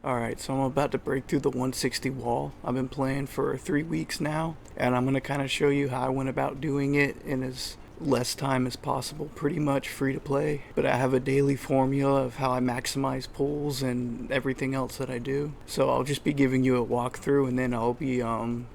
Alright, so I'm about to break through the 160 wall. I've been playing for 3 weeks now, and I'm going to kind of show you how I went about doing it in as less time as possible. Pretty much free to play, but I have a daily formula of how I maximize pulls and everything else that I do. So I'll just be giving you a walkthrough, and then I'll be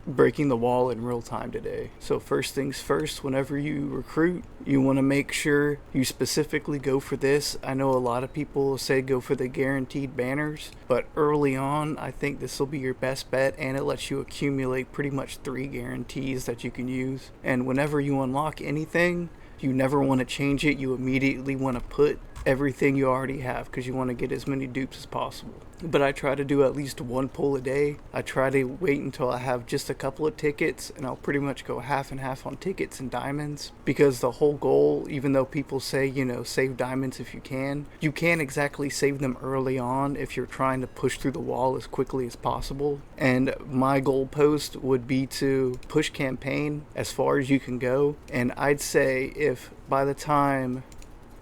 breaking the wall in real time today. So first things first, whenever you recruit, you want to make sure you specifically go for this. I know a lot of people say go for the guaranteed banners, but early on I think this will be your best bet, and it lets you accumulate pretty much 3 guarantees that you can use. And whenever you unlock anything, you never want to change it. You immediately want to put everything you already have because you want to get as many dupes as possible. But I try to do at least one pull a day. I try to wait until I have just a couple of tickets, and I'll pretty much go half and half on tickets and diamonds, because the whole goal, even though people say, save diamonds if you can't exactly save them early on if you're trying to push through the wall as quickly as possible. And my goalpost would be to push campaign as far as you can go, and I'd say if by the time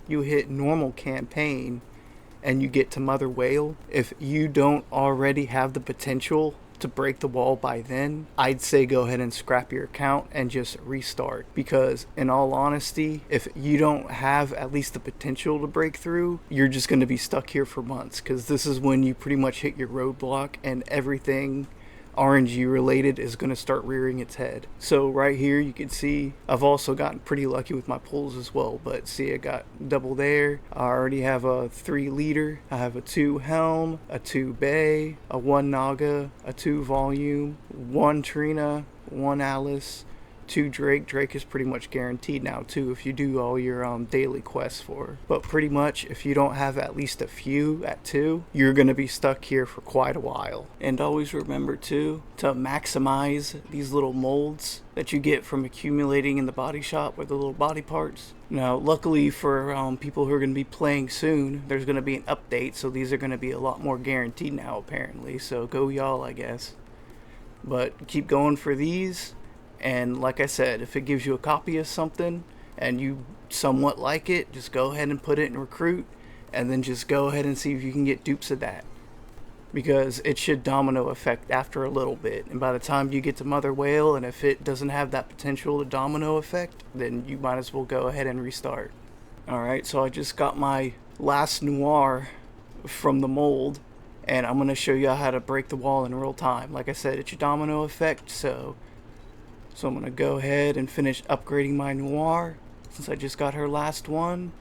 you hit normal campaign and you get to Mother Whale, if you don't already have the potential to break the wall by then, I'd say go ahead and scrap your account and just restart. Because in all honesty, if you don't have at least the potential to break through, you're just going to be stuck here for months, because this is when you pretty much hit your roadblock and everything RNG related is going to start rearing its head. So right here you can see I've also gotten pretty lucky with my pulls as well, but see, I got double there. I already have a 3 leader, I have a 2 helm, a 2 bay, a 1 naga, a 2 volume, 1 Trina, 1 Alice, 2 Drake. Drake is pretty much guaranteed now too if you do all your daily quests for her. But pretty much if you don't have at least a few at 2, you're gonna be stuck here for quite a while. And always remember too to maximize these little molds that you get from accumulating in the body shop with the little body parts. Now luckily for people who are going to be playing soon, there's going to be an update, so these are going to be a lot more guaranteed now apparently, so go y'all, I guess. But keep going for these. And like I said, if it gives you a copy of something and you somewhat like it, just go ahead and put it in recruit, and then just go ahead and see if you can get dupes of that. Because it should domino effect after a little bit. And by the time you get to Mother Whale, and if it doesn't have that potential to domino effect, then you might as well go ahead and restart. Alright, so I just got my last noir from the mold, and I'm going to show you how to break the wall in real time. Like I said, it's your domino effect, so I'm going to go ahead and finish upgrading my noir, since I just got her last one.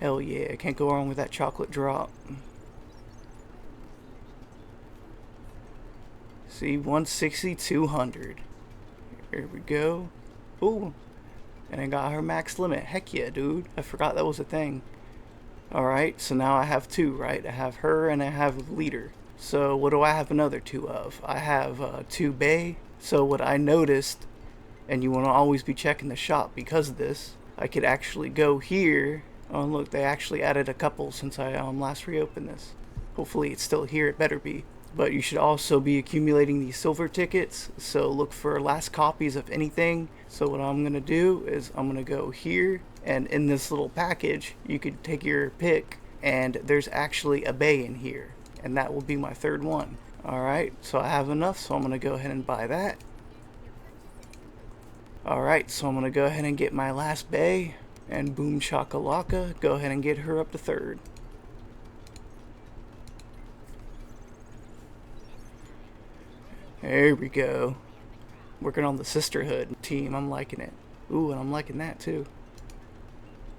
Hell yeah, can't go wrong with that chocolate drop. See, 160, 200. Here we go. Ooh, and I got her max limit. Heck yeah, dude. I forgot that was a thing. Alright, so now I have 2, right? I have her and I have leader. So what do I have another 2 of? I have 2 bay. So what I noticed, and you want to always be checking the shop because of this, I could actually go here. Oh look, they actually added a couple since I last reopened this. Hopefully it's still here, it better be. But you should also be accumulating these silver tickets, so look for last copies of anything. So what I'm going to do is I'm going to go here, and in this little package you could take your pick, and there's actually a bay in here, and that will be my 3rd one. Alright, so I have enough, so I'm going to go ahead and buy that. Alright, so I'm going to go ahead and get my last bay, and boom shakalaka, go ahead and get her up to 3rd. There we go. Working on the sisterhood team, I'm liking it. Ooh, and I'm liking that too.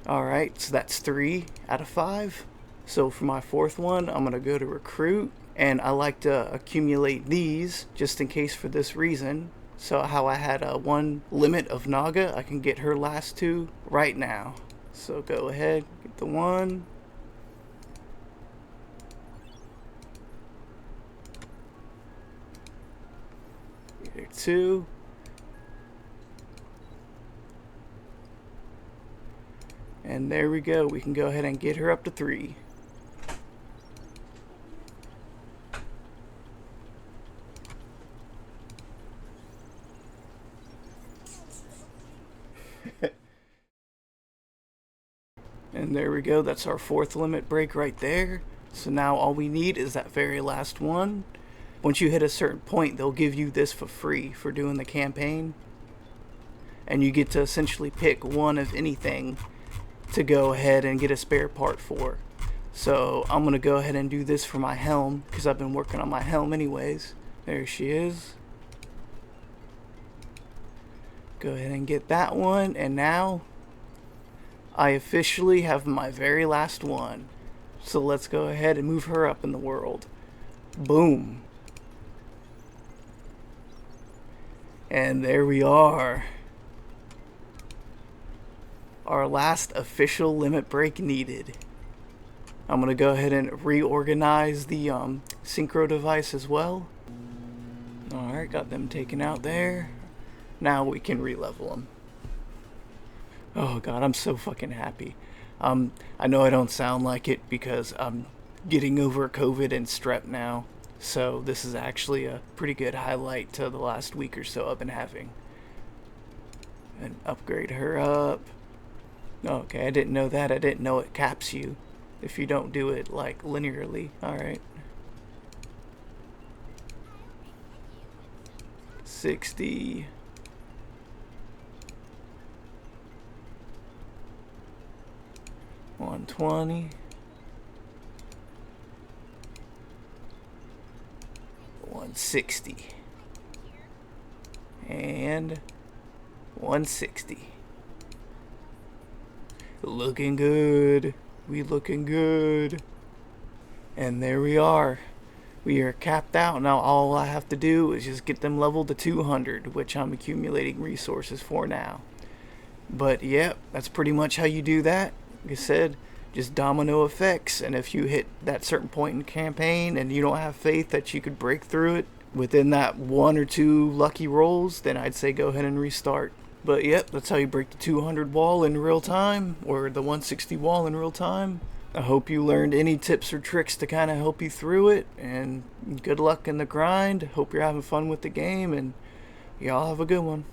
Alright, so that's 3 out of 5. So for my 4th one, I'm going to go to recruit. And I like to accumulate these just in case for this reason. So how I had a 1 limit of Naga, I can get her last 2 right now. So go ahead, get the 1. Get her 2. And there we go, we can go ahead and get her up to 3. And there we go, that's our 4th limit break right there. So now all we need is that very last one. Once you hit a certain point, they'll give you this for free for doing the campaign. And you get to essentially pick one of anything to go ahead and get a spare part for. So I'm going to go ahead and do this for my helm, because I've been working on my helm anyways. There she is. Go ahead and get that one, and now I officially have my very last one. So let's go ahead and move her up in the world. Boom. And there we are. Our last official limit break needed. I'm going to go ahead and reorganize the synchro device as well. Alright, got them taken out there. Now we can re-level them. Oh god, I'm so fucking happy. I know I don't sound like it because I'm getting over COVID and strep now. So this is actually a pretty good highlight to the last week or so I've been having. And upgrade her up. Okay, I didn't know that. I didn't know it caps you if you don't do it like linearly. Alright. 60. $120. $160. And $160. Looking good. We looking good. And there we are. We are capped out. Now all I have to do is just get them leveled to 200, which I'm accumulating resources for now. But yep, that's pretty much how you do that. Like I said, just domino effects, and if you hit that certain point in the campaign and you don't have faith that you could break through it within that 1 or 2 lucky rolls, then I'd say go ahead and restart. But yep, that's how you break the 200 wall in real time, or the 160 wall in real time. I hope you learned any tips or tricks to kind of help you through it, and good luck in the grind. Hope you're having fun with the game, and y'all have a good one.